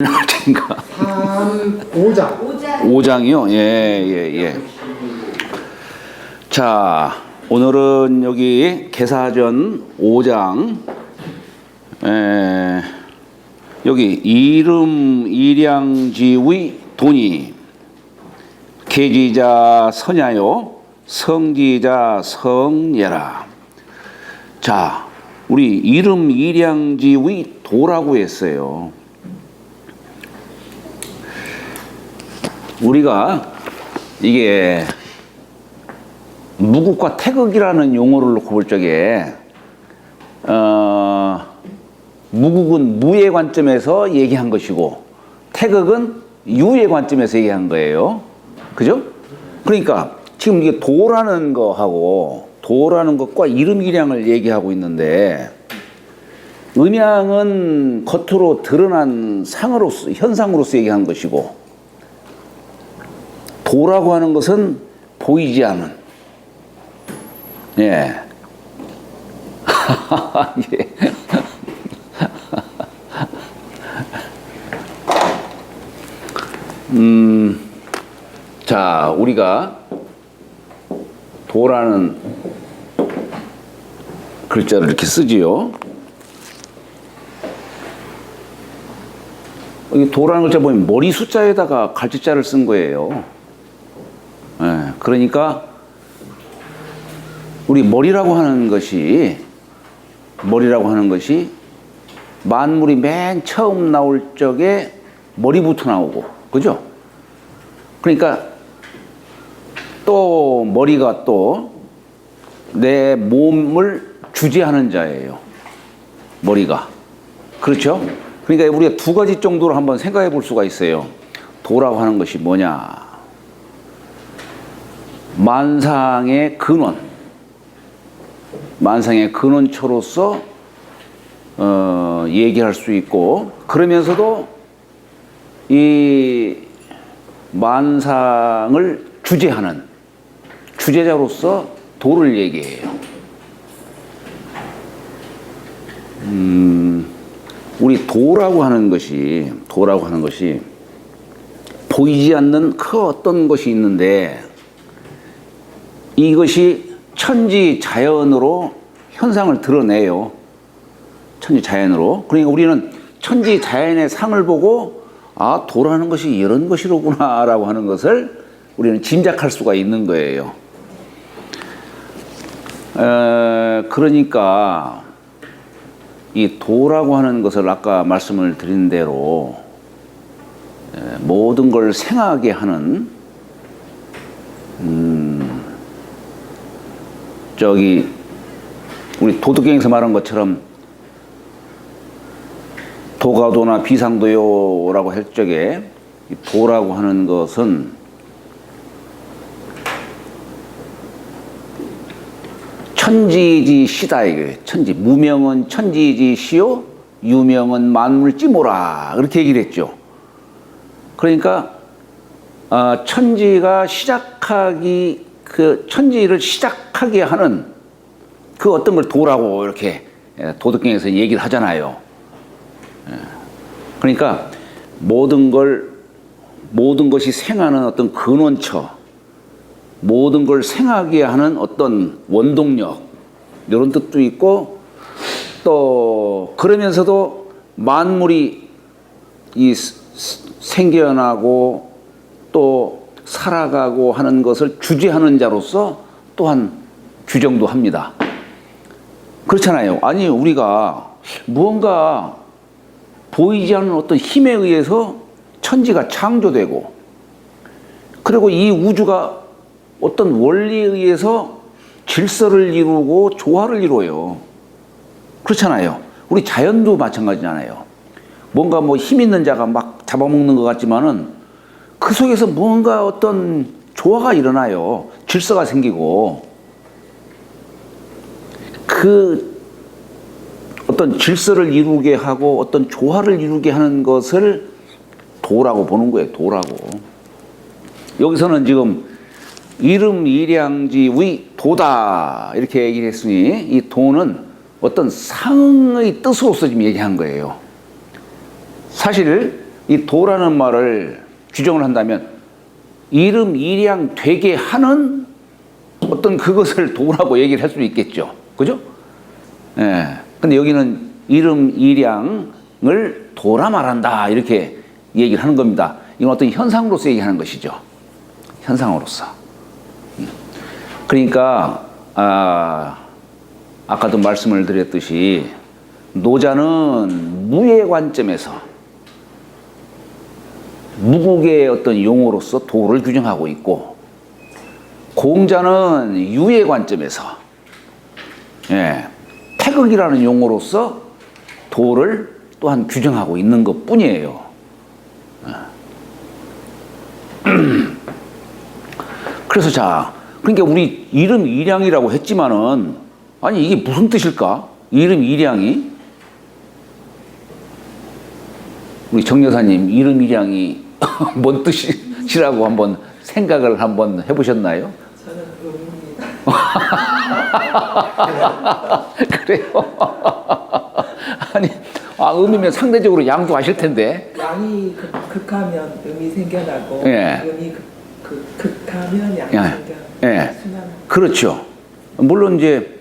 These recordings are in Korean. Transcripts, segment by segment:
그러니까 5장. 5장이요? 예. 자, 오늘은 여기 계사전 5장, 여기 이름 일양지의 돈이 계지자 선야요 성지자 성예라. 자, 우리 이름 일양지의 도라고 했어요. 우리가 이게 무국과 태극이라는 용어를 놓고 볼 적에 무국은 무의 관점에서 얘기한 것이고 태극은 유의 관점에서 얘기한 거예요. 그죠? 그러니까 지금 이게 도라는 거하고 도라는 것과 이름 일양을 얘기하고 있는데, 음양은 겉으로 드러난 상으로서 현상으로서 얘기한 것이고, 도라고 하는 것은 보이지 않은, 예. 예. 자, 우리가 도라는 글자를 이렇게 쓰지요. 이 도라는 글자 보면 머리 숫자에다가 갈짓자를 쓴 거예요. 예, 그러니까 우리 머리라고 하는 것이 만물이 맨 처음 나올 적에 머리부터 나오고, 그죠? 그러니까 또 머리가 또 내 몸을 주재하는 자예요. 머리가. 그렇죠? 그러니까 우리가 두 가지 정도로 한번 생각해 볼 수가 있어요. 도라고 하는 것이 뭐냐? 만상의 근원초로서 얘기할 수 있고, 그러면서도 이 만상을 주재하는 주재자로서 도를 얘기해요. 우리 도라고 하는 것이 보이지 않는 그 어떤 것이 있는데, 이것이 천지 자연으로 현상을 드러내요. 천지 자연으로. 그러니까 우리는 천지 자연의 상을 보고, 아, 도라는 것이 이런 것이로구나 라고 하는 것을 우리는 짐작할 수가 있는 거예요. 그러니까 이 도라고 하는 것을 아까 말씀을 드린 대로 모든 걸 생하게 하는, 우리 도덕경에서 말한 것처럼 도가도나 비상도요라고 할 적에 이 도라고 하는 것은 천지지시다 이거예요. 무명은 천지지시요 유명은 만물지모라, 그렇게 얘기를 했죠. 그러니까 천지를 시작하게 하는 그 어떤 걸 도라고 이렇게 도덕경에서 얘기를 하잖아요. 그러니까 모든 것이 생하는 어떤 근원처, 모든 걸 생하게 하는 어떤 원동력, 이런 뜻도 있고, 또 그러면서도 만물이 생겨나고 또 살아가고 하는 것을 주재하는 자로서 또한 규정도 합니다. 그렇잖아요. 아니, 우리가 무언가 보이지 않는 어떤 힘에 의해서 천지가 창조되고, 그리고 이 우주가 어떤 원리에 의해서 질서를 이루고 조화를 이루어요. 그렇잖아요. 우리 자연도 마찬가지잖아요. 뭔가 힘 있는 자가 막 잡아먹는 것 같지만은 그 속에서 뭔가 어떤 조화가 일어나요. 질서가 생기고, 그 어떤 질서를 이루게 하고 어떤 조화를 이루게 하는 것을 도라고 보는 거예요. 도라고. 여기서는 지금 이름 일양지의 도다 이렇게 얘기를 했으니, 이 도는 어떤 상의 뜻으로서 지금 얘기한 거예요. 사실 이 도라는 말을 규정을 한다면 이름 일양 되게 하는 어떤 그것을 도라고 얘기를 할 수 있겠죠. 그죠? 예. 근데 여기는 이름 일양을 도라 말한다. 이렇게 얘기를 하는 겁니다. 이건 어떤 현상으로서 얘기하는 것이죠. 현상으로서. 그러니까, 아까도 말씀을 드렸듯이, 노자는 무의 관점에서 무국의 어떤 용어로서 도를 규정하고 있고, 공자는 유의 관점에서 태극이라는 용어로서 도를 또한 규정하고 있는 것 뿐이에요. 그래서 자, 그러니까 우리 이름 일양이라고 했지만은, 아니 이게 무슨 뜻일까? 이름 일양이? 우리 정 여사님, 이름 일양이 뭔 뜻이라고 한번 생각을 한번 해보셨나요? 저는 음입니다. 그래요? 아니, 음이면 상대적으로 양도 아실 텐데. 양이 극하면 음이 생겨나고, 예. 음이 극하면 양이 예. 생겨나고. 순환. 그렇죠. 물론 이제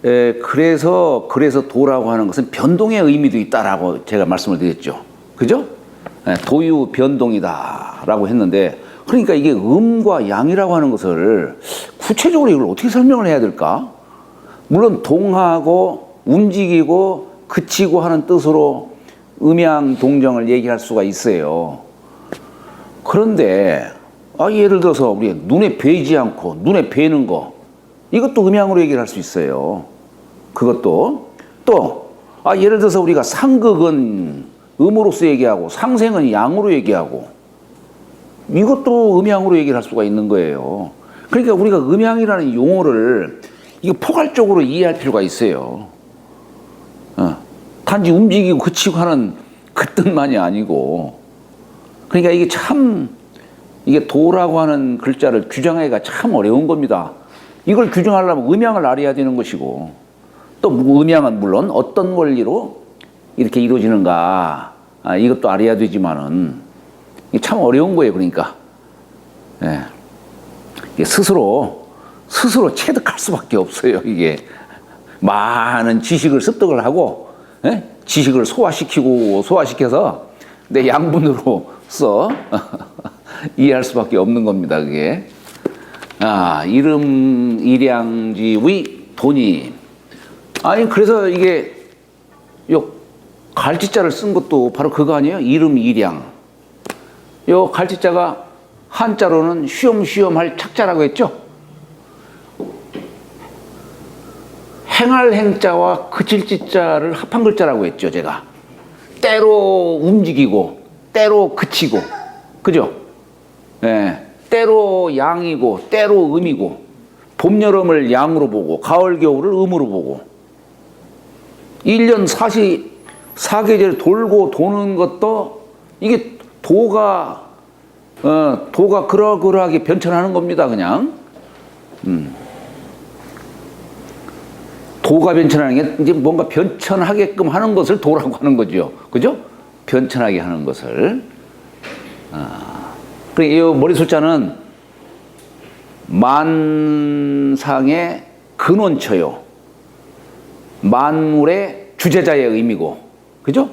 그래서 도라고 하는 것은 변동의 의미도 있다라고 제가 말씀을 드렸죠. 그죠? 도유 변동이다라고 했는데, 그러니까 이게 음과 양이라고 하는 것을 구체적으로 이걸 어떻게 설명을 해야 될까? 물론 동하고 움직이고 그치고 하는 뜻으로 음양 동정을 얘기할 수가 있어요. 그런데 예를 들어서 우리 눈에 뵈지 않고 눈에 뵈는 거, 이것도 음양으로 얘기를 할 수 있어요. 그것도 또 예를 들어서 우리가 상극은 음으로서 얘기하고 상생은 양으로 얘기하고, 이것도 음양으로 얘기를 할 수가 있는 거예요. 그러니까 우리가 음양이라는 용어를 이게 포괄적으로 이해할 필요가 있어요. 단지 움직이고 그치고 하는 그 뜻만이 아니고, 그러니까 이게 참, 이게 도라고 하는 글자를 규정하기가 참 어려운 겁니다. 이걸 규정하려면 음양을 알아야 되는 것이고, 또 음양은 물론 어떤 원리로 이렇게 이루어지는가, 이것도 알아야 되지만은 이게 참 어려운 거예요. 그러니까 이게 스스로 체득할 수밖에 없어요. 이게 많은 지식을 습득을 하고 지식을 소화시켜서 내 양분으로서 이해할 수밖에 없는 겁니다. 그게 이름 일양지의 돈이, 그래서 이게 요 갈지자를 쓴 것도 바로 그거 아니에요? 이름 일양. 요 갈지자가 한자로는 쉬엄쉬엄 할 착자라고 했죠? 행할 행자와 그칠 지자를 합한 글자라고 했죠, 제가. 때로 움직이고, 때로 그치고, 그죠? 때로 양이고, 때로 음이고, 봄, 여름을 양으로 보고, 가을, 겨울을 음으로 보고, 1년 4계절 돌고 도는 것도 이게 도가 그러그러하게 변천하는 겁니다. 그냥 도가 변천하는 게 이제 뭔가 변천하게끔 하는 것을 도라고 하는 거죠. 그죠? 변천하게 하는 것을. 이 머리 숫자는 만상의 근원처요, 만물의 주재자의 의미고, 그죠?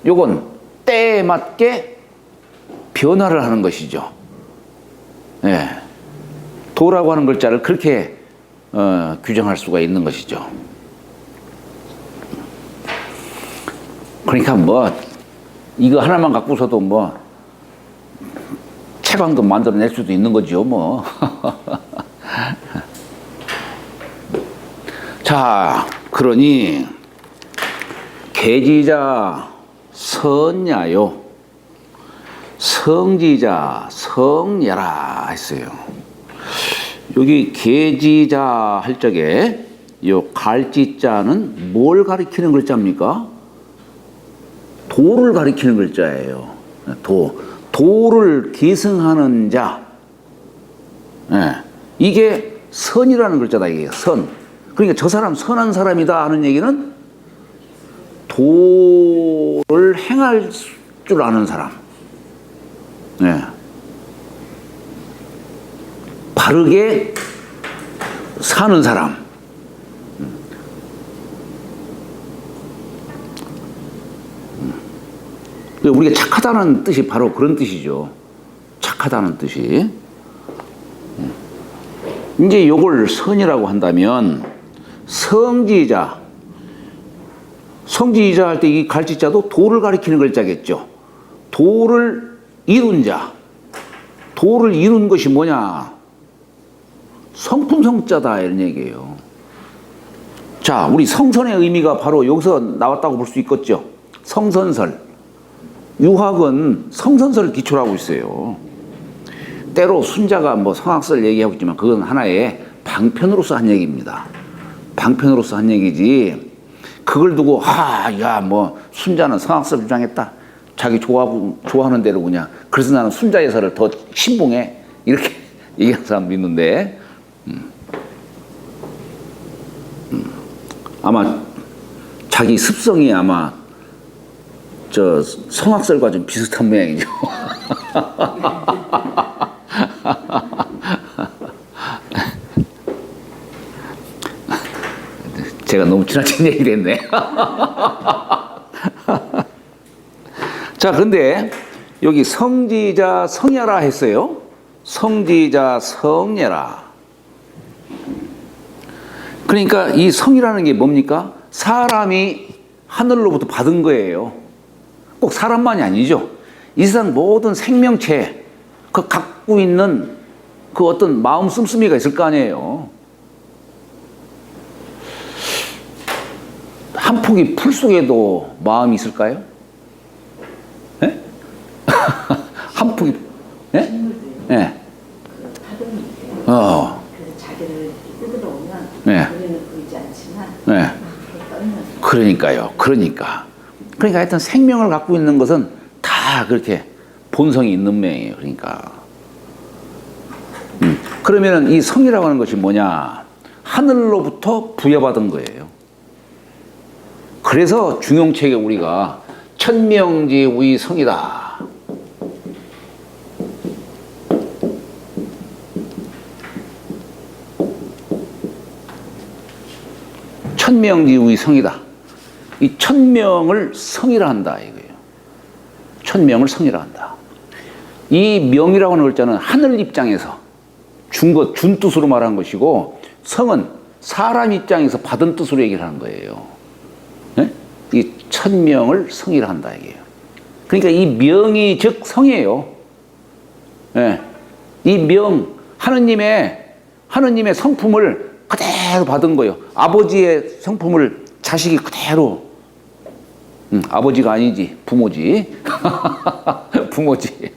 요건 때에 맞게 변화를 하는 것이죠. 도라고 하는 글자를 그렇게 규정할 수가 있는 것이죠. 그러니까 이거 하나만 갖고서도 채광도 만들어낼 수도 있는 거죠. 자, 그러니 계지자 선야요, 성지자 성야라 했어요. 여기 계지자 할 적에 요 갈지자는 뭘 가리키는 글자입니까? 도를 가리키는 글자예요. 도를 계승하는 자. 이게 선이라는 글자다. 이게 선. 그러니까 저 사람 선한 사람이다 하는 얘기는 도를 행할 줄 아는 사람. 네. 바르게 사는 사람. 우리가 착하다는 뜻이 바로 그런 뜻이죠. 착하다는 뜻이. 이제 요걸 선이라고 한다면 성지자 할 때 이 갈지자도 도를 가리키는 글자겠죠. 도를 이룬 자. 도를 이룬 것이 뭐냐? 성품성자다 이런 얘기예요. 자, 우리 성선의 의미가 바로 여기서 나왔다고 볼 수 있겠죠. 성선설. 유학은 성선설을 기초로 하고 있어요. 때로 순자가 뭐 성악설 얘기하고 있지만 그건 하나의 방편으로서 한 얘기입니다. 방편으로서 한 얘기지. 그걸 두고 뭐 순자는 성악설 주장했다. 자기 좋아하는 대로 그냥. 그래서 나는 순자 예설을 더 신봉해. 이렇게 얘기하는 사람도 있는데 아마 자기 습성이 아마 저 성악설과 좀 비슷한 모양이죠. 제가 너무 지나친 얘기를 했네. 자, 근데 여기 성지자 성야라 했어요. 성지자 성예라. 그러니까 이 성이라는 게 뭡니까? 사람이 하늘로부터 받은 거예요. 꼭 사람만이 아니죠. 이 세상 모든 생명체 그 갖고 있는 그 어떤 마음 씀씀이가 있을 거 아니에요. 한 폭이 풀 속에도 마음이 있을까요? 네? 한 폭이, 네? 네. 그 파동이 있대요. 그래서 자기를 뜯으러 오면 네. 우리는 보이지 않지만 네. 그러니까요. 그러니까 하여튼 생명을 갖고 있는 것은 다 그렇게 본성이 있는 모양이에요. 그러니까. 그러면은 이 성이라고 하는 것이 뭐냐? 하늘로부터 부여받은 거예요. 그래서 중용책에 우리가 천명지 우이 성이다. 천명지 우이 성이다. 이 천명을 성이라 한다 이거예요. 천명을 성이라 한다. 이 명이라고 하는 글자는 하늘 입장에서 준 뜻으로 말한 것이고 성은 사람 입장에서 받은 뜻으로 얘기를 하는 거예요. 네? 이 천명을 성이라 한다 이게요. 그러니까 이 명이 즉 성이에요. 네. 이 명 하느님의 성품을 그대로 받은 거예요. 아버지의 성품을 자식이 그대로 아버지가 아니지 부모지. 부모지.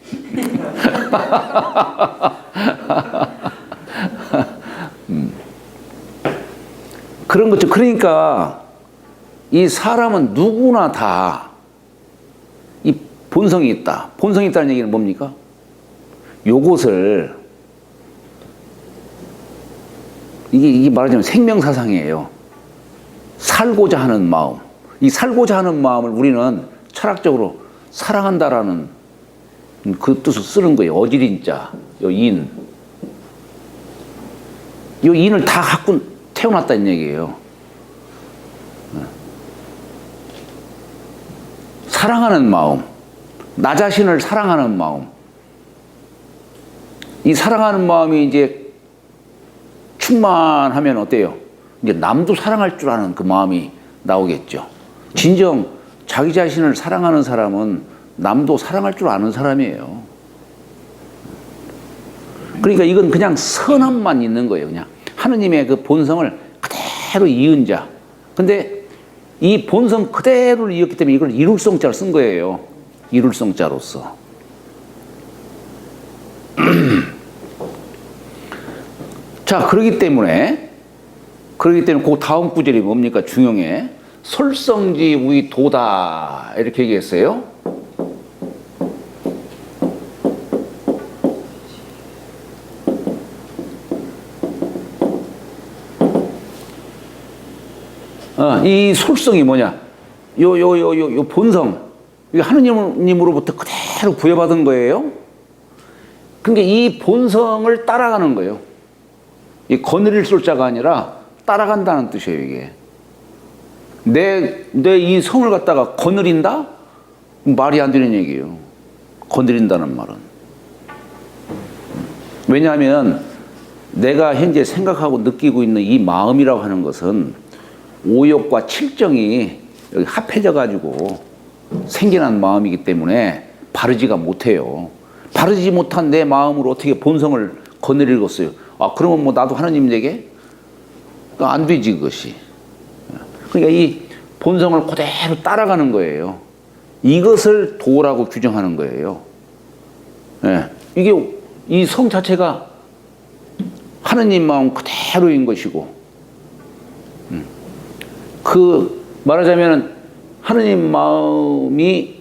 그런 거죠. 그러니까 이 사람은 누구나 다 이 본성이 있다. 본성이 있다는 얘기는 뭡니까? 요것을 이게 말하자면 생명사상이에요. 살고자 하는 마음. 이 살고자 하는 마음을 우리는 철학적으로 사랑한다라는 그 뜻을 쓰는 거예요. 어지린자, 요 인. 요 인을 다 갖고 태어났다는 얘기예요. 사랑하는 마음. 나 자신을 사랑하는 마음. 이 사랑하는 마음이 이제 충만하면 어때요? 이제 남도 사랑할 줄 아는 그 마음이 나오겠죠. 진정 자기 자신을 사랑하는 사람은 남도 사랑할 줄 아는 사람이에요. 그러니까 이건 그냥 선함만 있는 거예요. 그냥 하느님의 그 본성을 그대로 이은 자. 근데 이 본성 그대로를 이었기 때문에 이걸 이룰성자를 쓴 거예요. 이룰성자로서. 자, 그러기 때문에 그 다음 구절이 뭡니까? 중용에 솔성지 우이 도다 이렇게 얘기했어요. 이 솔성이 뭐냐? 요 본성. 이게 하느님으로부터 그대로 부여받은 거예요. 그러니까 이 본성을 따라가는 거예요. 이 거느릴 쏠자가 아니라 따라간다는 뜻이에요, 이게. 내 이 성을 갖다가 거느린다? 말이 안 되는 얘기예요. 거느린다는 말은. 왜냐하면 내가 현재 생각하고 느끼고 있는 이 마음이라고 하는 것은 오욕과 칠정이 여기 합해져 가지고 생겨난 마음이기 때문에 바르지가 못해요. 바르지 못한 내 마음으로 어떻게 본성을 거느리겠어요? 아, 그러면 뭐 나도 하나님에게? 안 되지, 그것이. 그러니까 이 본성을 그대로 따라가는 거예요. 이것을 도라고 규정하는 거예요. 예. 이게 이 성 자체가 하느님 마음 그대로인 것이고, 그 말하자면 하느님 마음이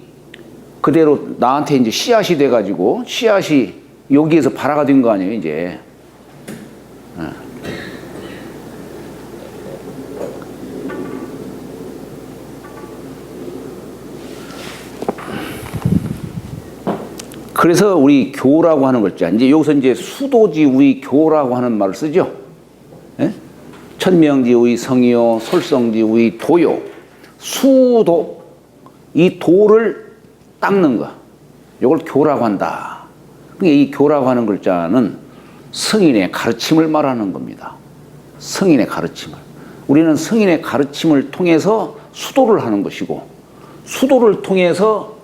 그대로 나한테 이제 씨앗이 돼가지고 씨앗이 여기에서 발화가 된 거 아니에요, 이제. 그래서 우리 교라고 하는 글자, 이제 여기서 이제 수도지 우리 교라고 하는 말을 쓰죠. 예? 천명지 우리 성이요, 솔성지 우리 도요. 수도, 이 도를 닦는 거. 이걸 교라고 한다. 그러니까 이 교라고 하는 글자는 성인의 가르침을 말하는 겁니다. 성인의 가르침을. 우리는 성인의 가르침을 통해서 수도를 하는 것이고, 수도를 통해서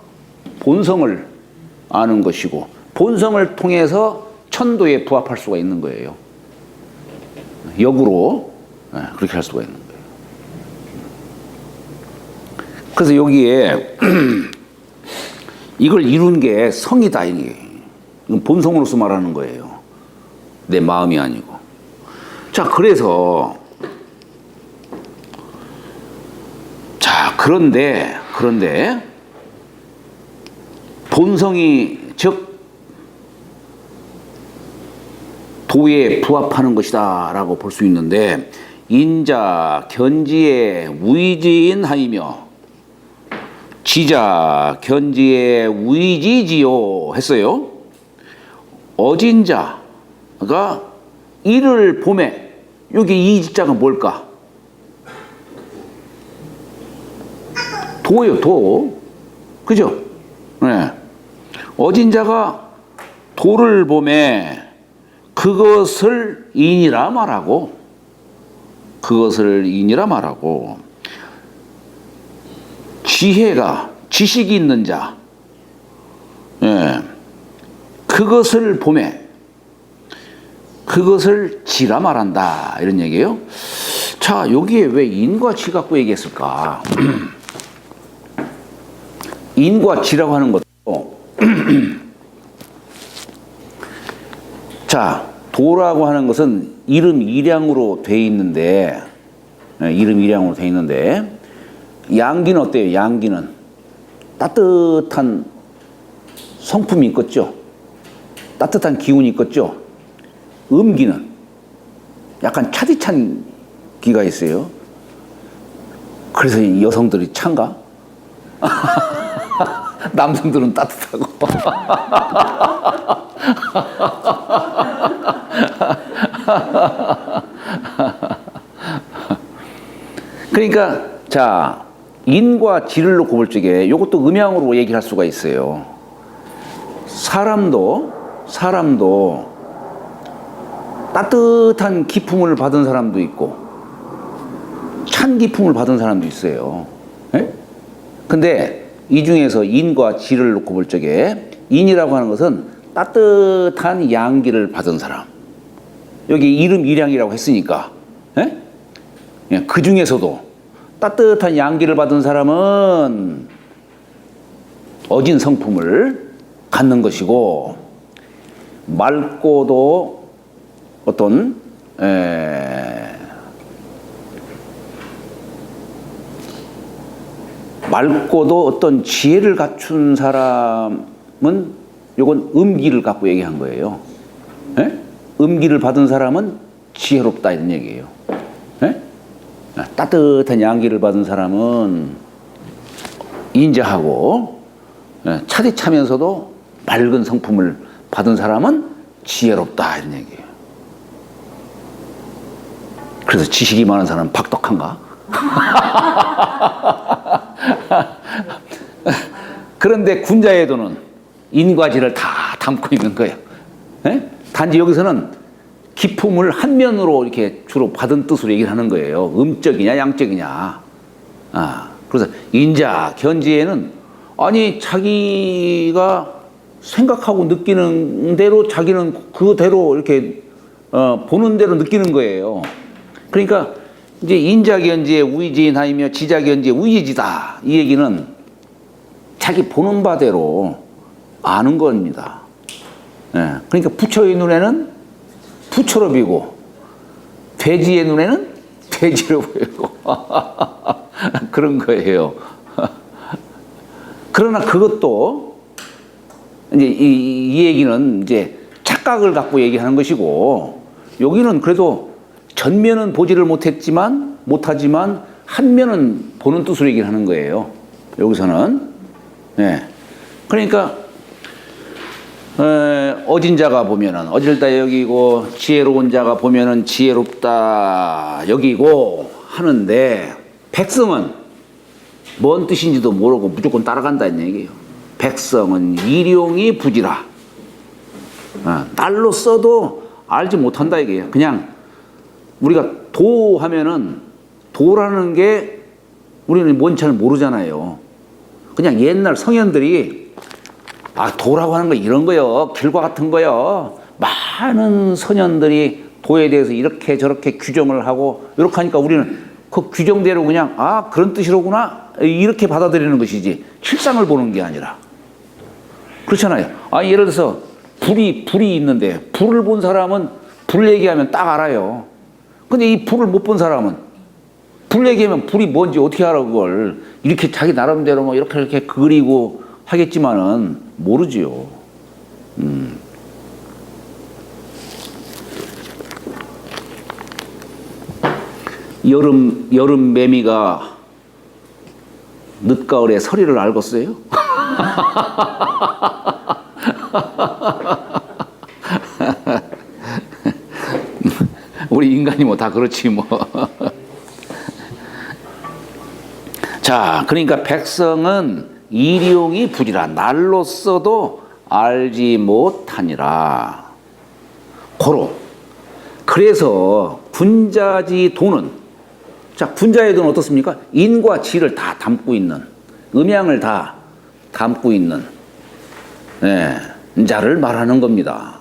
본성을 아는 것이고, 본성을 통해서 천도에 부합할 수가 있는 거예요. 역으로 그렇게 할 수가 있는 거예요. 그래서 여기에 이걸 이룬 게 성이다, 이게. 이건 본성으로서 말하는 거예요. 내 마음이 아니고. 자, 그런데 본성이 즉 도에 부합하는 것이다 라고 볼 수 있는데, 인자 견지의 우이지인하이며 지자 견지의 우이지지요 했어요. 어진자가 이를 봄에, 여기 이 지자가 뭘까? 도예요, 도. 그죠? 네. 어진자가 도를 봄에 그것을 인이라 말하고, 지혜가, 지식이 있는 자, 예, 그것을 봄에 그것을 지라 말한다, 이런 얘기예요. 자, 여기에 왜 인과 지 갖고 얘기했을까? 인과 지라고 하는 것도 자, 도라고 하는 것은 이름 일양으로 돼 있는데, 양기는 어때요? 양기는 따뜻한 성품이 있겠죠. 따뜻한 기운이 있겠죠. 음기는 약간 차디찬 기가 있어요. 그래서 이 여성들이 찬가? 남성들은 따뜻하고. 그러니까 자, 인과 지를 놓고 볼 적에 이것도 음양으로 얘기할 수가 있어요. 사람도 따뜻한 기품을 받은 사람도 있고 찬 기품을 받은 사람도 있어요. 예? 근데 이 중에서 인과 지를 놓고 볼 적에 인이라고 하는 것은 따뜻한 양기를 받은 사람. 여기 이름 일양이라고 했으니까, 예? 그 중에서도 따뜻한 양기를 받은 사람은 어진 성품을 갖는 것이고, 맑고도 어떤 지혜를 갖춘 사람은 요건 음기를 갖고 얘기한 거예요. 예? 음기를 받은 사람은 지혜롭다, 이런 얘기예요. 예? 따뜻한 양기를 받은 사람은 인자하고 예, 차디차면서도 맑은 성품을 받은 사람은 지혜롭다 이런 얘기예요. 그래서 지식이 많은 사람은 박덕한가? 그런데 군자의 도는 인과 지를 다 담고 있는 거예요. 예? 단지 여기서는 기품을 한 면으로 이렇게 주로 받은 뜻으로 얘기를 하는 거예요. 음적이냐 양적이냐. 그래서 인자 견지에는 아니 자기가 생각하고 느끼는 대로 자기는 그대로 이렇게 보는 대로 느끼는 거예요. 그러니까 이제 인자견지에 우이지인하이며 지자견지에 우이지다 이 얘기는 자기 보는 바대로 아는 겁니다. 예, 그러니까 부처의 눈에는 부처로 보이고 돼지의 눈에는 돼지로 보이고 그런 거예요. 그러나 그것도 이제 이 얘기는 이제 착각을 갖고 얘기하는 것이고 여기는 그래도 전면은 보지를 못하지만 한 면은 보는 뜻으로 얘기를 하는 거예요. 여기서는. 네. 그러니까 어진 자가 보면은 어질다 여기고 지혜로운 자가 보면은 지혜롭다 여기고 하는데 백성은 뭔 뜻인지도 모르고 무조건 따라간다는 얘기예요. 백성은 일용이 부지라. 날로 써도 알지 못한다 이게요. 그냥 우리가 도 하면은 도라는 게 우리는 뭔지 잘 모르잖아요. 그냥 옛날 성현들이 도라고 하는 거 이런 거요. 길과 같은 거요. 많은 선현들이 도에 대해서 이렇게 저렇게 규정을 하고 이렇게 하니까 우리는 그 규정대로 그냥 그런 뜻이로구나 이렇게 받아들이는 것이지 실상을 보는 게 아니라 그렇잖아요. 예를 들어서 불이 있는데 불을 본 사람은 불 얘기하면 딱 알아요. 근데 이 불을 못 본 사람은 불 얘기하면 불이 뭔지 어떻게 알아 그걸 이렇게 자기 나름대로 뭐 이렇게 그리고 하겠지만은 모르지요. 여름 매미가 늦가을에 서리를 알겠어요? 우리 인간이 뭐 다 그렇지 뭐. 자, 그러니까 백성은 일용이 부지라 날로 써도 알지 못하니라. 고로. 그래서 군자지 도는 자, 군자의 도는 어떻습니까? 인과 지를 다 담고 있는 음양을 다 담고 있는 자를 말하는 겁니다.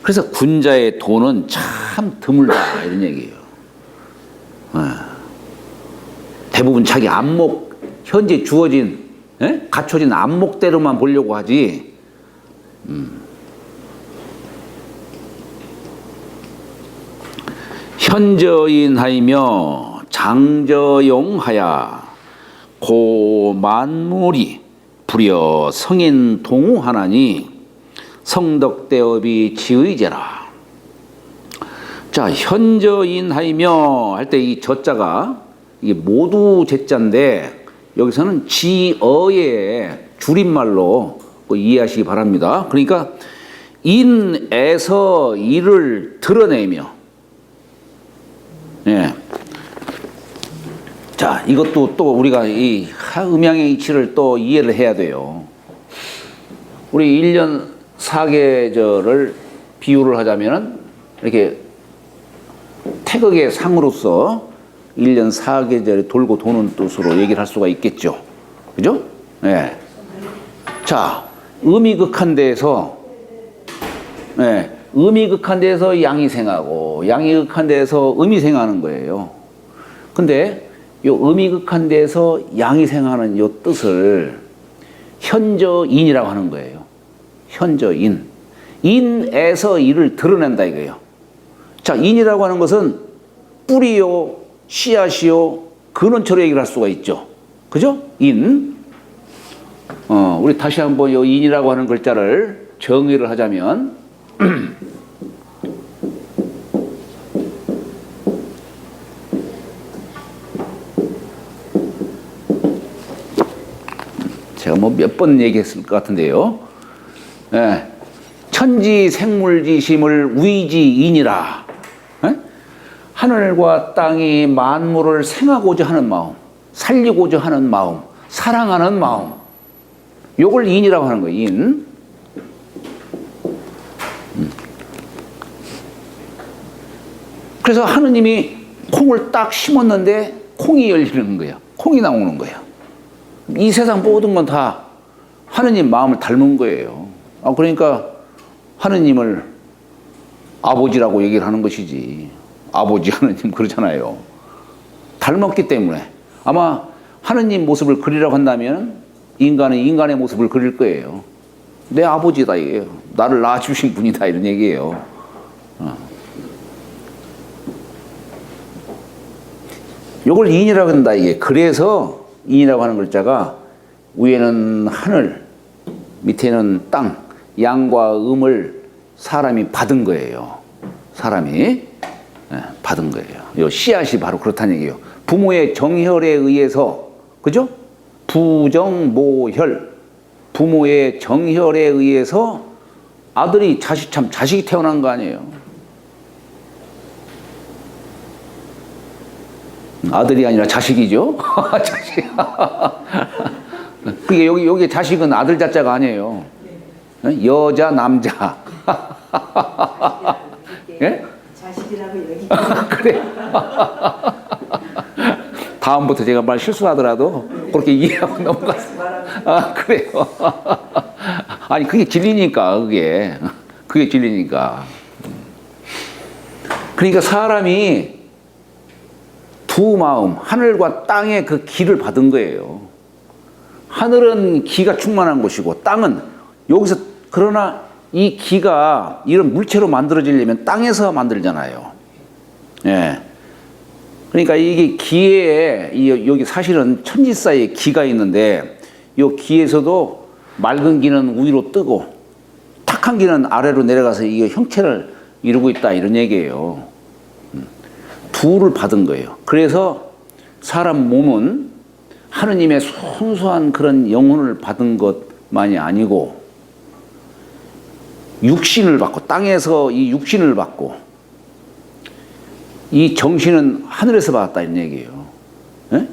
그래서 군자의 도는 참 드물다 이런 얘기예요. 대부분 자기 안목 현재 주어진 갖춰진 안목대로만 보려고 하지. 현저인하이며 장저용하야 고만물이 불여 성인 동우하나니 성덕대업이 지의제라. 자, 현저인하이며 할 때 이 저자가 이게 모두 제자인데 여기서는 지어의 줄임말로 이해하시기 바랍니다. 그러니까 인에서 이를 드러내며 자, 이것도 또 우리가 이 음양의 이치를 또 이해를 해야 돼요. 우리 1년 4계절을 비유를 하자면은 이렇게 태극의 상으로서 1년 4계절이 돌고 도는 뜻으로 얘기를 할 수가 있겠죠. 그죠? 네. 자, 음이극한 데에서 음이극한 데에서 양이 생하고 양이극한 데에서 음이 생하는 거예요. 근데 요 음이극한 데에서 양이 생하는 요 뜻을 현저인이라고 하는 거예요. 현저인. 인에서 이를 드러낸다 이거예요. 자, 인이라고 하는 것은 뿌리요, 씨앗이요, 근원처로 얘기를 할 수가 있죠. 그죠? 인. 우리 다시 한번 요 인이라고 하는 글자를 정의를 하자면 제가 뭐 몇 번 얘기했을 것 같은데요. 예. 천지 생물지심을 위지인이라. 예? 하늘과 땅이 만물을 생하고자 하는 마음, 살리고자 하는 마음, 사랑하는 마음, 요걸 인이라고 하는 거예요. 인. 그래서 하느님이 콩을 딱 심었는데 콩이 열리는 거예요. 콩이 나오는 거예요. 이 세상 모든 건 다 하느님 마음을 닮은 거예요. 그러니까 하느님을 아버지라고 얘기를 하는 것이지. 아버지 하느님 그러잖아요. 닮았기 때문에 아마 하느님 모습을 그리라고 한다면 인간은 인간의 모습을 그릴 거예요. 내 아버지다 이게요. 나를 낳아주신 분이다 이런 얘기예요. 요걸 인이라고 한다 이게. 그래서 인이라고 하는 글자가 위에는 하늘, 밑에는 땅, 양과 음을 사람이 받은 거예요. 사람이 받은 거예요. 요 씨앗이 바로 그렇다는 얘기예요. 부모의 정혈에 의해서, 그죠? 부정모혈, 부모의 정혈에 의해서 아들이 자식이 태어난 거 아니에요. 아들이 아니라 자식이죠. 자식. 그게 여기 자식은 아들 자자가 아니에요. 여자, 남자. 예? 자식이라고 여기. 그래. 다음부터 제가 말 실수하더라도 그렇게 이해하고 넘어갔어요. 그래요. 아니, 그게 진리니까, 그게 진리니까. 그러니까 사람이 두 마음, 하늘과 땅의 그 기를 받은 거예요. 하늘은 기가 충만한 곳이고, 땅은 여기서, 그러나 이 기가 이런 물체로 만들어지려면 땅에서 만들잖아요. 예. 그러니까 이게 기에, 여기 사실은 천지사이에 기가 있는데, 이 기에서도 맑은 기는 위로 뜨고, 탁한 기는 아래로 내려가서 이게 형체를 이루고 있다, 이런 얘기예요. 둘을 받은 거예요. 그래서 사람 몸은 하느님의 순수한 그런 영혼을 받은 것만이 아니고 육신을 받고, 땅에서 이 육신을 받고, 이 정신은 하늘에서 받았다 이런 얘기예요. 네?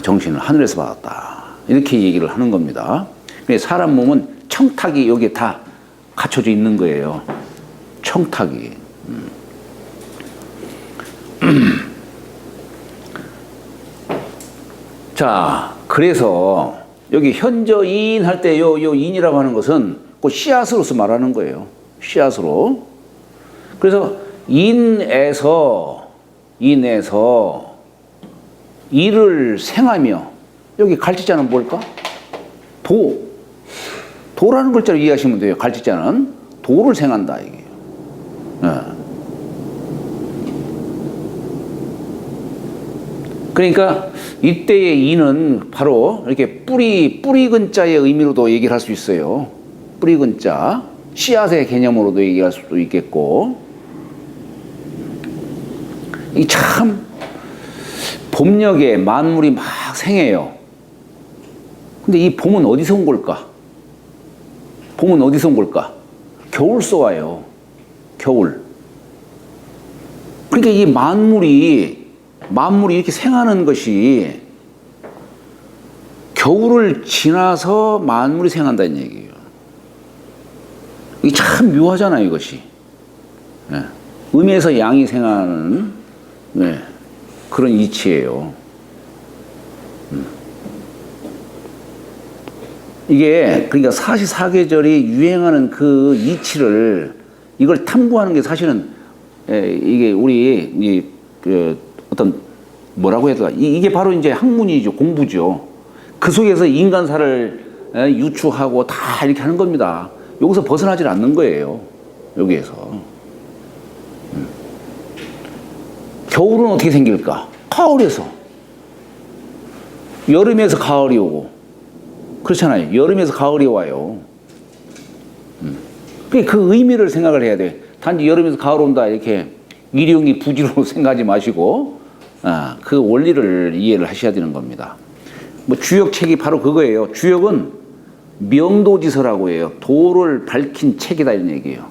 정신을 하늘에서 받았다 이렇게 얘기를 하는 겁니다. 사람 몸은 청탁이 여기에 다 갖춰져 있는 거예요. 청탁이. 자, 그래서 여기 현저인 할 때 요 인이라고 하는 것은 그 씨앗으로서 말하는 거예요. 씨앗으로. 그래서 인에서 이를 생하며, 여기 갈짓자는 뭘까? 도라는 글자로 이해하시면 돼요. 갈짓자는 도를 생한다 이게요. 네. 그러니까 이때의 인은 바로 이렇게 뿌리 근자의 의미로도 얘기를 할 수 있어요. 뿌리 근자, 씨앗의 개념으로도 얘기할 수도 있겠고. 이 참 봄녘에 만물이 막 생해요. 근데 이 봄은 어디서 온 걸까? 봄은 어디서 온 걸까? 겨울서 와요. 겨울. 그러니까 이 만물이 이렇게 생하는 것이 겨울을 지나서 만물이 생한다는 얘기예요. 이게 참 묘하잖아요, 이것이. 네. 음에서 양이 생하는 그런 이치예요. 이게 그러니까 사시사계절이 유행하는 그 이치를, 이걸 탐구하는 게 사실은 이게 우리 어떤 뭐라고 해야 될까? 이게 바로 이제 학문이죠, 공부죠. 그 속에서 인간사를 유추하고 다 이렇게 하는 겁니다. 여기서 벗어나질 않는 거예요. 여기에서. 겨울은 어떻게 생길까? 가을에서. 여름에서 가을이 오고. 그렇잖아요. 여름에서 가을이 와요. 그 의미를 생각을 해야 돼. 단지 여름에서 가을 온다 이렇게 일용이 부지로 생각하지 마시고 그 원리를 이해를 하셔야 되는 겁니다. 뭐 주역책이 바로 그거예요. 주역은 명도지서라고 해요. 도를 밝힌 책이다 이런 얘기예요.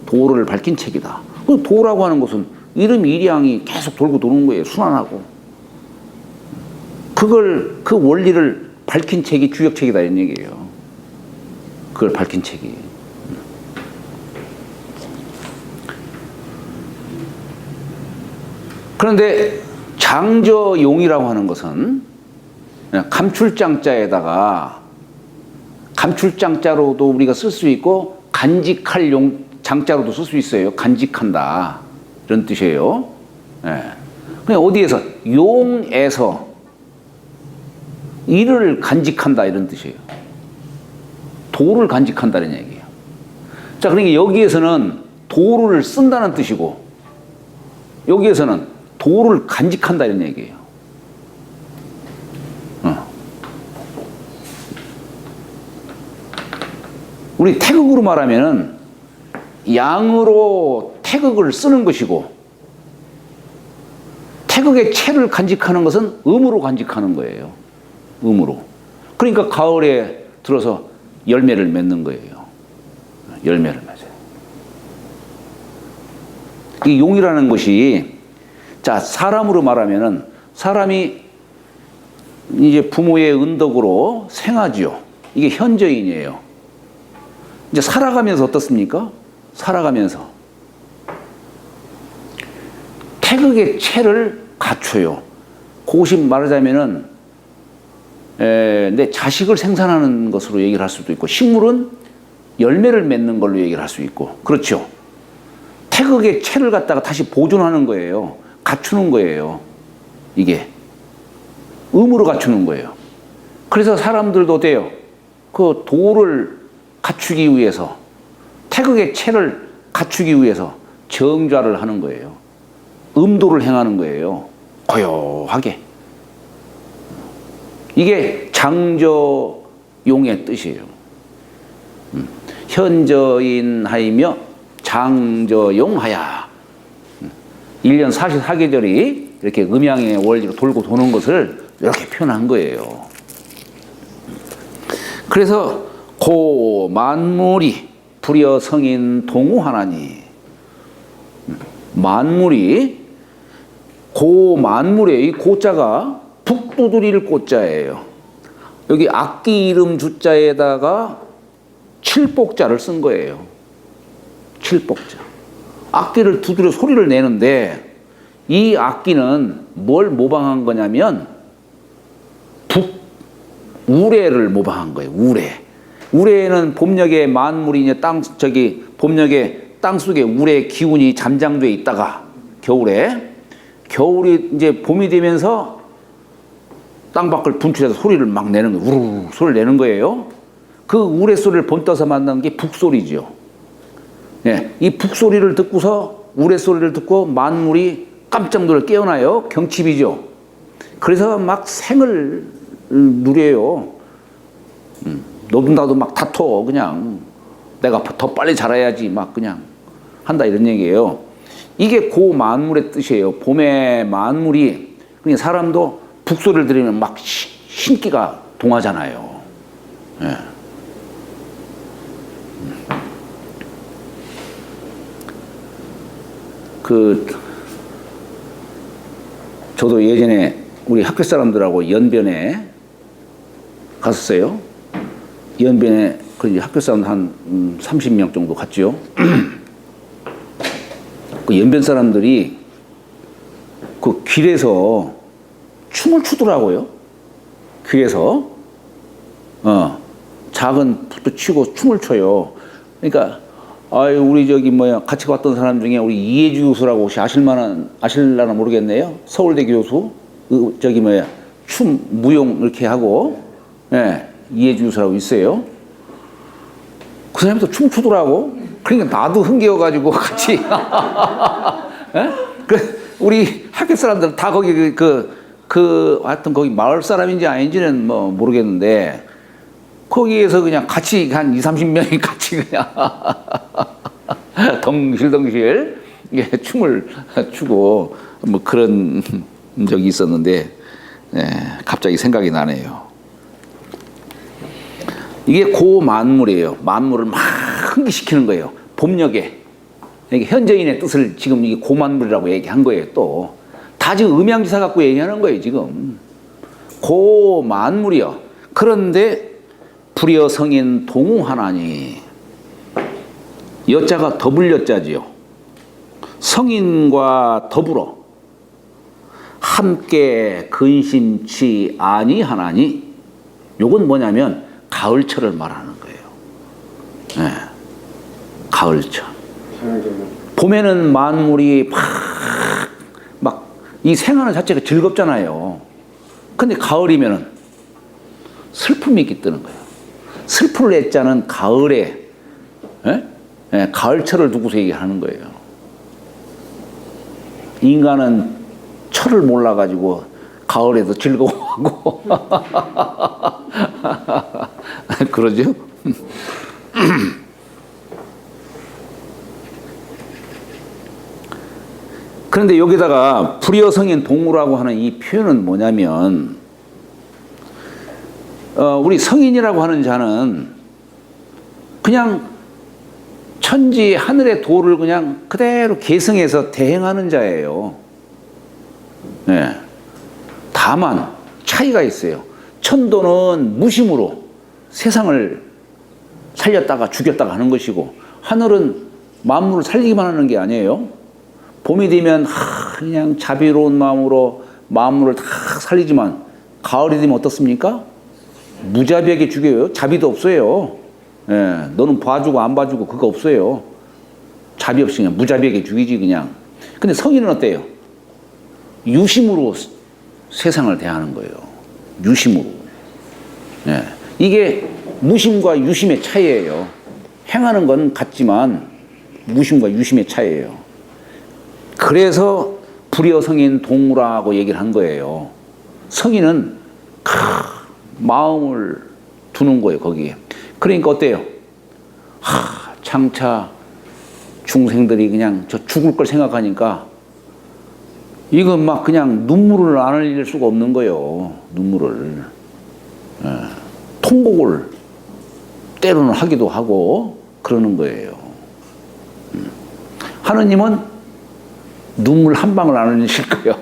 도를 밝힌 책이다. 그 도라고 하는 것은 이름 일양이 계속 돌고 도는 거예요. 순환하고. 그걸 그 원리를 밝힌 책이 주역책이다 이런 얘기예요. 그걸 밝힌 책이. 그런데 장저용이라고 하는 것은 감출장자에다가 감출장자로도 우리가 쓸 수 있고 간직할 용 장자로도 쓸 수 있어요. 간직한다 이런 뜻이에요. 예. 그냥 어디에서 용에서 이를 간직한다 이런 뜻이에요. 도를 간직한다는 얘기예요. 자, 그러니까 여기에서는 도를 쓴다는 뜻이고 여기에서는 도를 간직한다 이런 얘기예요. 우리 태극으로 말하면은 양으로 태극을 쓰는 것이고 태극의 채를 간직하는 것은 음으로 간직하는 거예요. 음으로. 그러니까 가을에 들어서 열매를 맺는 거예요. 열매를 맺어요. 이 용이라는 것이 자 사람으로 말하면은 사람이 이제 부모의 은덕으로 생하지요. 이게 현저인이에요. 이제 살아가면서 어떻습니까? 살아가면서 태극의 채를 갖춰요. 그것이 말하자면은 내 자식을 생산하는 것으로 얘기를 할 수도 있고 식물은 열매를 맺는 걸로 얘기를 할 수 있고 그렇죠. 태극의 채를 갖다가 다시 보존하는 거예요. 갖추는 거예요. 이게 음으로 갖추는 거예요. 그래서 사람들도 어때요? 그 도를 갖추기 위해서 태극의 채를 갖추기 위해서 정좌를 하는 거예요. 음도를 행하는 거예요. 고요하게. 이게 장저용의 뜻이에요. 현저인하이며 장저용하야. 1년 44계절이 이렇게 음양의 원리로 돌고 도는 것을 이렇게 표현한 거예요. 그래서 고 만물이 불여 성인 동우하나니 만물이 고 만물에 이 고자가 북두드릴 고자예요. 여기 악기 이름 주자에다가 칠복자를 쓴 거예요. 칠복자. 악기를 두드려 소리를 내는데 이 악기는 뭘 모방한 거냐면 우레를 모방한 거예요. 우레. 우레는 봄녘에 만물이 이제 봄녘에 땅 속에 우레 기운이 잠장돼 있다가 겨울이 이제 봄이 되면서 땅 밖을 분출해서 소리를 막 내는 거예요. 우르르 소리를 내는 거예요. 그 우레 소리를 본떠서 만난 게 북소리죠. 예, 이 북소리를 듣고서 우레 소리를 듣고 만물이 깜짝 놀라 깨어나요. 경칩이죠. 그래서 막 생을 누려요. 너도 나도 막 다퉈. 그냥 내가 더 빨리 자라야지 막 그냥 한다 이런 얘기예요. 이게 고 만물의 뜻이에요. 봄에 만물이 그냥 사람도 북소리를 들으면 막 신기가 동하잖아요. 예. 저도 예전에 우리 학교 사람들하고 연변에 갔었어요. 연변에 그 학교 사람들 한 30명 정도 갔죠. 그 연변 사람들이 그 길에서 춤을 추더라고요. 길에서 작은 붓도 치고 춤을 춰요. 그러니까 우리 같이 갔던 사람 중에 우리 이해주 교수라고 혹시 아실라나 모르겠네요. 서울대 교수 춤 무용 이렇게 하고 이해주 교수라고 있어요. 그 사람이 또 춤추더라고. 그러니까 나도 흥겨워가지고 같이 우리 학교 사람들은 다 거기 하여튼 거기 마을 사람인지 아닌지는 뭐 모르겠는데 거기에서 그냥 같이 한 20-30명이 같이 그냥 덩실덩실 춤을 추고 뭐 그런 적이 있었는데 갑자기 생각이 나네요. 이게 고만물이에요. 만물을 막 흥기시키는 거예요. 봄녘에. 이게 현재인의 뜻을 지금 이게 고만물이라고 얘기한 거예요. 또 다 지금 음양지사 갖고 얘기하는 거예요. 지금 고만물이요. 그런데 불여 성인 동우하나니, 여자가 더불 여자지요. 성인과 더불어 함께 근심치 아니하나니, 요건 뭐냐면 가을철을 말하는 거예요. 네. 가을철. 봄에는 만물이 막 이 생활 자체가 즐겁잖아요. 근데 가을이면은 슬픔이 깃드는 거예요. 슬플 애자는 가을에, 가을철을 두고서 얘기하는 거예요. 인간은 철을 몰라가지고 가을에도 즐거워하고 그러죠? 그런데 여기다가 불여성인 동우라고 하는 이 표현은 뭐냐면, 우리 성인이라고 하는 자는 그냥 천지 하늘의 도를 그냥 그대로 계승해서 대행하는 자예요. 네. 다만 차이가 있어요. 천도는 무심으로 세상을 살렸다가 죽였다가 하는 것이고, 하늘은 만물을 살리기만 하는 게 아니에요. 봄이 되면 그냥 자비로운 마음으로 만물을 다 살리지만, 가을이 되면 어떻습니까? 무자비하게 죽여요. 자비도 없어요. 예, 너는 봐주고 안 봐주고 그거 없어요. 자비 없이 그냥 무자비하게 죽이지 그냥. 근데 성인은 어때요? 유심으로 세상을 대하는 거예요. 유심으로. 예, 이게 무심과 유심의 차이예요. 행하는 건 같지만 무심과 유심의 차이예요. 그래서 불여성인 동우라고 얘기를 한 거예요. 성인은 마음을 두는 거예요, 거기에. 그러니까 어때요? 장차 중생들이 그냥 저 죽을 걸 생각하니까 이건 막 그냥 눈물을 안 흘릴 수가 없는 거예요. 눈물을. 통곡을 때로는 하기도 하고 그러는 거예요. 하느님은 눈물 한 방울 안 흘리실 거예요.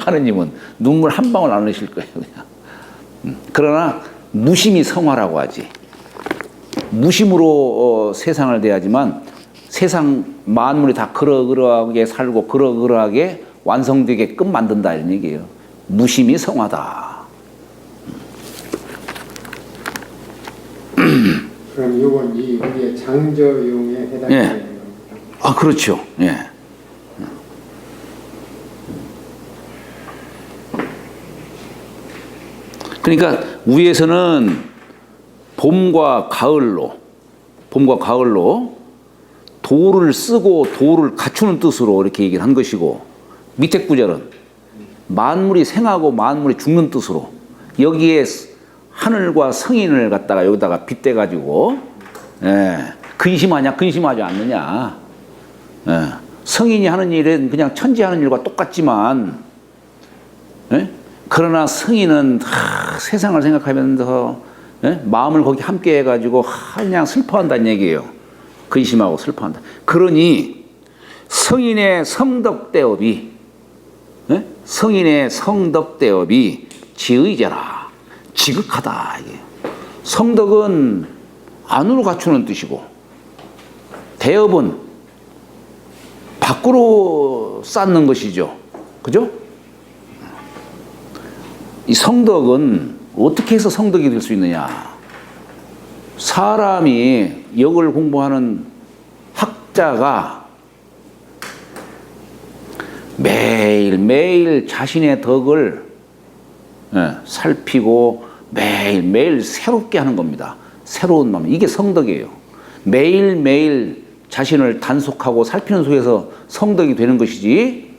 하느님은 눈물 한 방울 안 흘리실 거예요. 그냥. 그러나 무심이 성화라고 하지. 무심으로 세상을 대하지만 세상 만물이 다 그러그러하게 살고 그러그러하게 완성되게끔 만든다 이런 얘기예요. 무심이 성화다. 그럼 이건 이게 장저용에 해당되는 예. 겁니다. 아, 그렇죠. 예. 그러니까 위에서는 봄과 가을로 도를 쓰고 도를 갖추는 뜻으로 이렇게 얘기를 한 것이고, 밑에 구절은 만물이 생하고 만물이 죽는 뜻으로, 여기에 하늘과 성인을 갖다가 여기다가 빗대 가지고 근심하냐 근심하지 않느냐. 성인이 하는 일은 그냥 천지 하는 일과 똑같지만, 그러나 성인은 세상을 생각하면서 마음을 거기 함께 해가지고 그냥 슬퍼한다는 얘기예요. 근심하고 슬퍼한다. 그러니 성인의 성덕대업이 지의제라, 지극하다. 이게 성덕은 안으로 갖추는 뜻이고, 대업은 밖으로 쌓는 것이죠. 그죠? 이 성덕은 어떻게 해서 성덕이 될 수 있느냐? 사람이 역을 공부하는 학자가 매일매일 자신의 덕을 살피고 매일매일 새롭게 하는 겁니다. 새로운 마음. 이게 성덕이에요. 매일매일 자신을 단속하고 살피는 속에서 성덕이 되는 것이지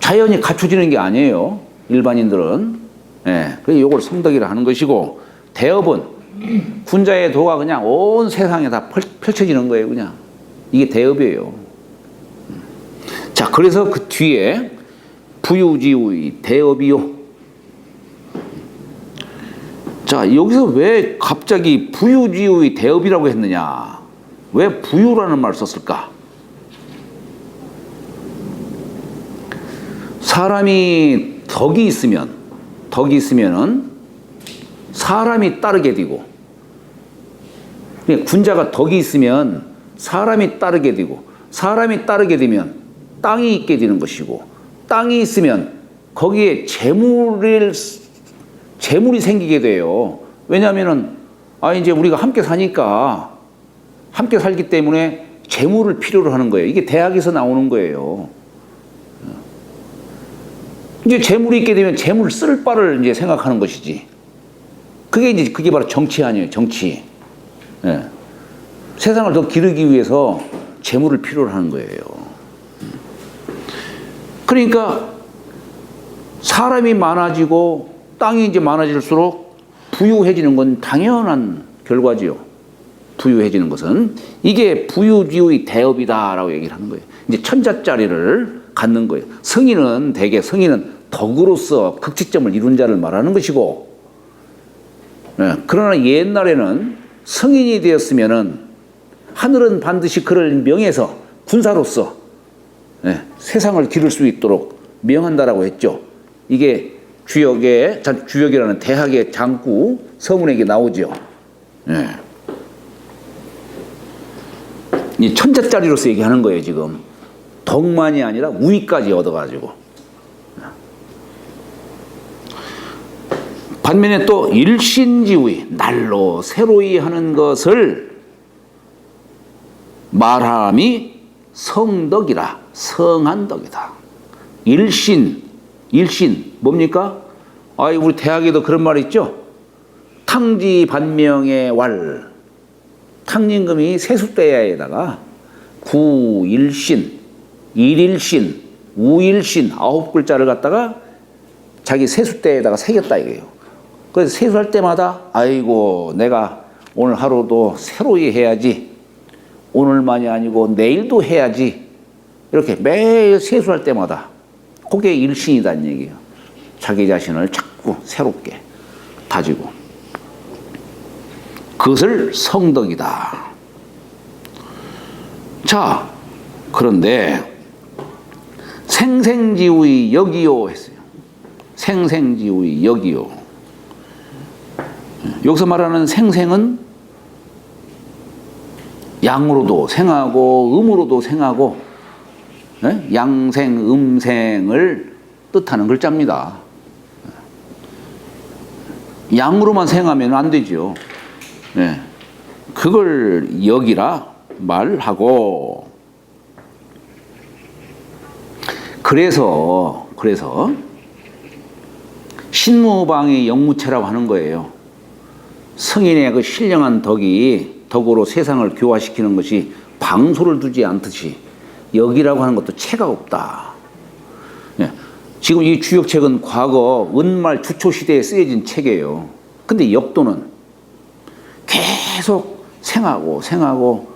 자연히 갖춰지는 게 아니에요. 일반인들은. 그래서 이걸 성덕이라 하는 것이고, 대업은 군자의 도가 그냥 온 세상에 다 펼쳐지는 거예요. 그냥 이게 대업이에요. 자, 그래서 그 뒤에 부유지의 대업이요. 자, 자, 여기서 왜 갑자기 부유지우의 대업이라고 했느냐? 왜 부유라는 말을 썼을까? 사람이 덕이 있으면은 사람이 따르게 되고, 군자가 덕이 있으면 사람이 따르게 되고, 사람이 따르게 되면 땅이 있게 되는 것이고, 땅이 있으면 거기에 재물이 생기게 돼요. 왜냐하면은 이제 우리가 함께 사니까 함께 살기 때문에 재물을 필요로 하는 거예요. 이게 대학에서 나오는 거예요. 이제 재물이 있게 되면 재물 쓸 바를 이제 생각하는 것이지. 그게 바로 정치 아니에요, 정치. 예. 세상을 더 기르기 위해서 재물을 필요로 하는 거예요. 그러니까 사람이 많아지고 땅이 이제 많아질수록 부유해지는 건 당연한 결과지요. 부유해지는 것은 이게 부유지우의 대업이다라고 얘기를 하는 거예요. 이제 천자짜리를 갖는 거예요. 성인은 덕으로서 극치점을 이룬 자를 말하는 것이고, 그러나 옛날에는 성인이 되었으면은 하늘은 반드시 그를 명해서 군사로서 세상을 기를 수 있도록 명한다라고 했죠. 이게 주역이라는 대학의 장구 서문에게 나오죠. 이 천자짜리로서 얘기하는 거예요, 지금. 덕만이 아니라 우위까지 얻어가지고. 반면에 또 일신지우의 날로 새로이 하는 것을 말함이 성덕이라, 성한 덕이다. 일신 뭡니까? 우리 대학에도 그런 말 있죠? 탕지반명의 왈, 탕림금이 세숫대야에다가 구일신, 일일신, 우일신 9글자를 갖다가 자기 세숫대에다가 새겼다 이거예요. 그래서 세수할 때마다 아이고 내가 오늘 하루도 새로이 해야지, 오늘만이 아니고 내일도 해야지, 이렇게 매일 세수할 때마다 그게 일신이다는 얘기예요. 자기 자신을 자꾸 새롭게 다지고, 그것을 성덕이다. 자, 그런데 생생지우의 역이요 했어요. 생생지우의 역이요. 여기서 말하는 생생은 양으로도 생하고 음으로도 생하고 양생, 음생을 뜻하는 글자입니다. 양으로만 생하면 안 되죠. 그걸 역이라 말하고, 그래서 신무방의 영무체라고 하는 거예요. 성인의 그 신령한 덕으로 세상을 교화시키는 것이 방소를 두지 않듯이 역이라고 하는 것도 체가 없다. 지금 이 주역책은 과거 은말 주초 시대에 쓰여진 책이에요. 근데 역도는 계속 생하고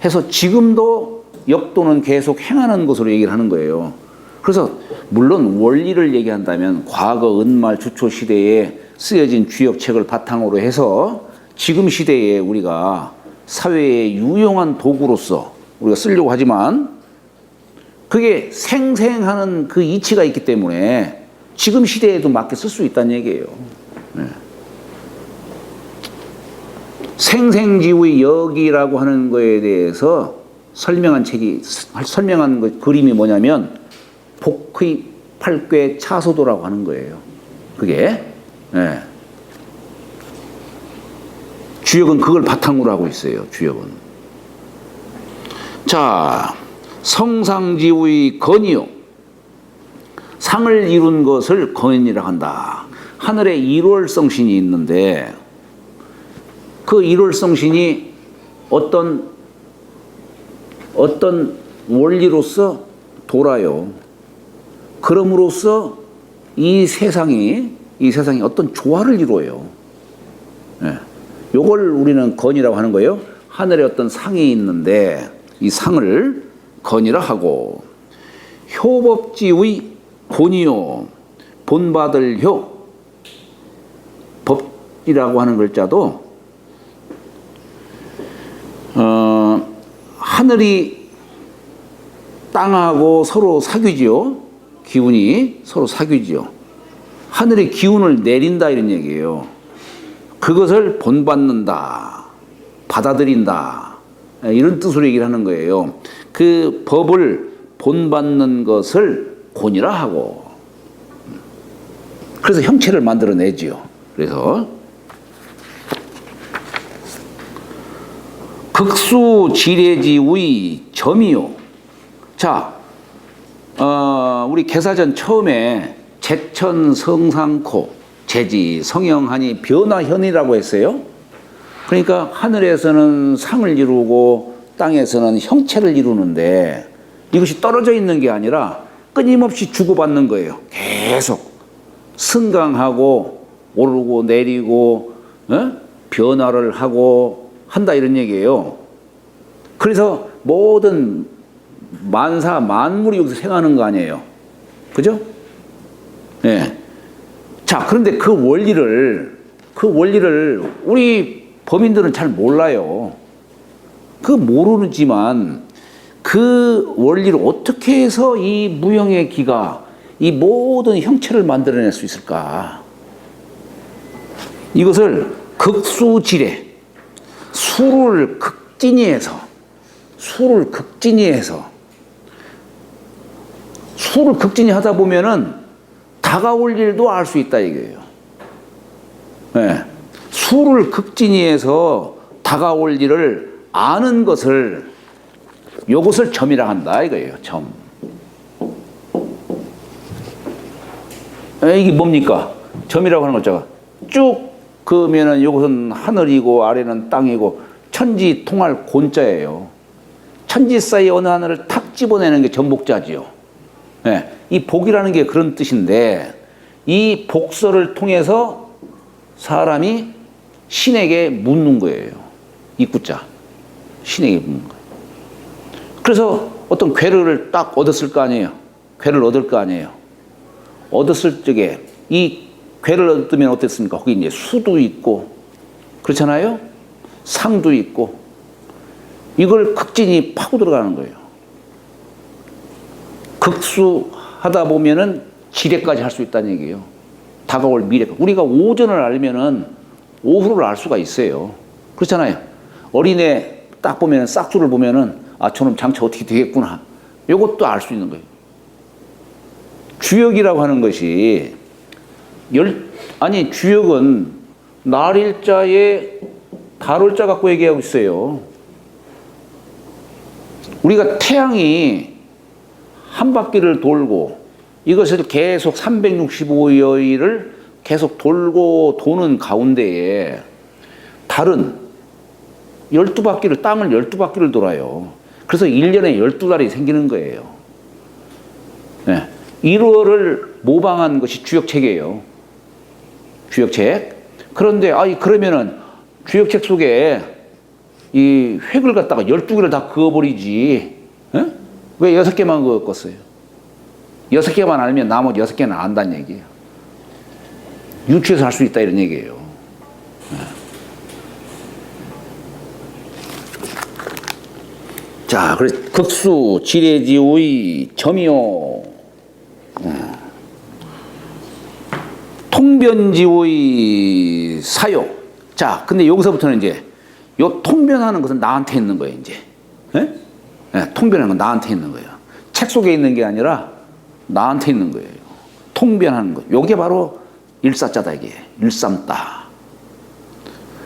해서 지금도 역도는 계속 행하는 것으로 얘기를 하는 거예요. 그래서 물론 원리를 얘기한다면 과거 은말 주초 시대에 쓰여진 주역책을 바탕으로 해서 지금 시대에 우리가 사회에 유용한 도구로서 우리가 쓰려고 하지만, 그게 생생하는 그 이치가 있기 때문에 지금 시대에도 맞게 쓸 수 있다는 얘기예요. 생생지우의 역이라고 하는 거에 대해서 설명한 그림이 뭐냐면 복의 팔괘 차소도라고 하는 거예요. 그게 주역은 그걸 바탕으로 하고 있어요. 주역은. 자, 성상지우의 건이요, 상을 이룬 것을 건이라고 한다. 하늘에 일월성신이 있는데 그 일월성신이 어떤 원리로서 돌아요. 그럼으로써 이 세상이 어떤 조화를 이루어요. 요걸 우리는 건이라고 하는 거예요. 하늘에 어떤 상이 있는데 이 상을 건이라 하고, 효법지의 본이요, 본받을 효, 이라고 하는 글자도 하늘이 땅하고 서로 사귀지요. 기운이 서로 사귀지요. 하늘이 기운을 내린다 이런 얘기예요. 그것을 본받는다, 받아들인다 이런 뜻으로 얘기를 하는 거예요. 그 법을 본받는 것을 본이라 하고, 그래서 형체를 만들어내지요. 그래서 극수지례지의 점이요. 자, 우리 개사전 처음에 제천성상코 제지 성형하니 변화현이라고 했어요. 그러니까 하늘에서는 상을 이루고 땅에서는 형체를 이루는데 이것이 떨어져 있는 게 아니라 끊임없이 주고받는 거예요. 계속 승강하고 오르고 내리고 변화를 하고 한다 이런 얘기예요. 그래서 모든 만사 만물이 여기서 생하는 거 아니에요. 그죠? 예. 자, 그런데 그 원리를 우리 범인들은 잘 몰라요. 그 모르지만 그 원리를 어떻게 해서 이 무형의 기가 이 모든 형체를 만들어낼 수 있을까? 이것을 극수지례, 수를 극진히해서 하다 보면은 다가올 일도 알 수 있다 이거예요. 네. 수를 극진히해서 다가올 일을 아는 것을 요것을 점이라 한다 이거예요. 점. 이게 뭡니까? 점이라고 하는 거죠. 쭉 그으면은 요것은 하늘이고 아래는 땅이고 천지 통할 곤자예요. 천지 사이 어느 하나를 탁 집어내는 게 전복자지요. 네. 이 복이라는 게 그런 뜻인데 이 복서를 통해서 사람이 신에게 묻는 거예요. 입구자. 신에게 묻는 거예요. 그래서 어떤 괴를 딱 얻었을 거 아니에요. 괴를 얻을 거 아니에요. 얻었을 적에 이 괴를 얻으면 어땠습니까? 거기 이제 수도 있고 그렇잖아요. 상도 있고 이걸 극진히 파고 들어가는 거예요. 극수하다 보면은 지뢰까지 할 수 있다는 얘기예요. 다가올 미래. 우리가 오전을 알면은 오후를 알 수가 있어요. 그렇잖아요. 어린애 딱 보면은 싹수를 보면은 아 저놈 장차 어떻게 되겠구나. 이것도 알 수 있는 거예요. 주역이라고 하는 것이 주역은 날일자에 달월자 갖고 얘기하고 있어요. 우리가 태양이 한 바퀴를 돌고 이것을 계속 365여일을 계속 돌고 도는 가운데에 달은 12바퀴를 땅을 12바퀴를 돌아요. 그래서 1년에 12달이 생기는 거예요. 네. 1월을 모방한 것이 주역책이에요. 주역책. 그런데 그러면은 주역책 속에 이 획을 갖다가 12개를 다 그어버리지. 에? 왜 6개만 그었겠어요? 6개만 알면 나머지 6개는 안다는 얘기예요. 유추해서 할 수 있다 이런 얘기예요. 자, 그래서 극수 지례지의 점이요. 통변지의 사요. 자, 근데 여기서부터는 이제 요 통변하는 것은 나한테 있는 거예요, 이제. 예? 예, 통변하는 건 나한테 있는 거예요. 책 속에 있는 게 아니라 나한테 있는 거예요. 통변하는 거. 요게 바로 일사자다, 이게. 일삼따.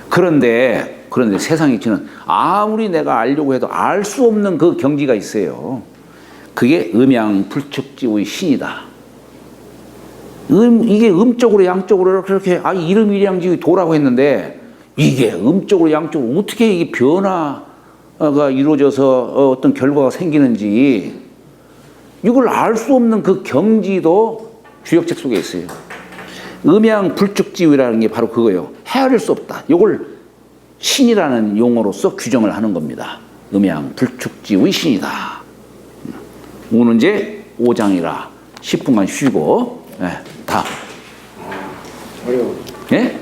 그런데 세상 이치는 아무리 내가 알려고 해도 알 수 없는 그 경지가 있어요. 그게 음양불축지의 신이다. 이게 음적으로 양적으로 그렇게 이름일양지의 도라고 했는데 이게 음적으로 양적으로 어떻게 이게 변화가 이루어져서 어떤 결과가 생기는지 이걸 알 수 없는 그 경지도 주역책 속에 있어요. 음양불축지의라는 게 바로 그거예요. 헤아릴 수 없다. 이걸 신이라는 용어로서 규정을 하는 겁니다. 음양불축지의 신이다. 오늘 이제 5장이라 10분간 쉬고 다. 어려워. 예?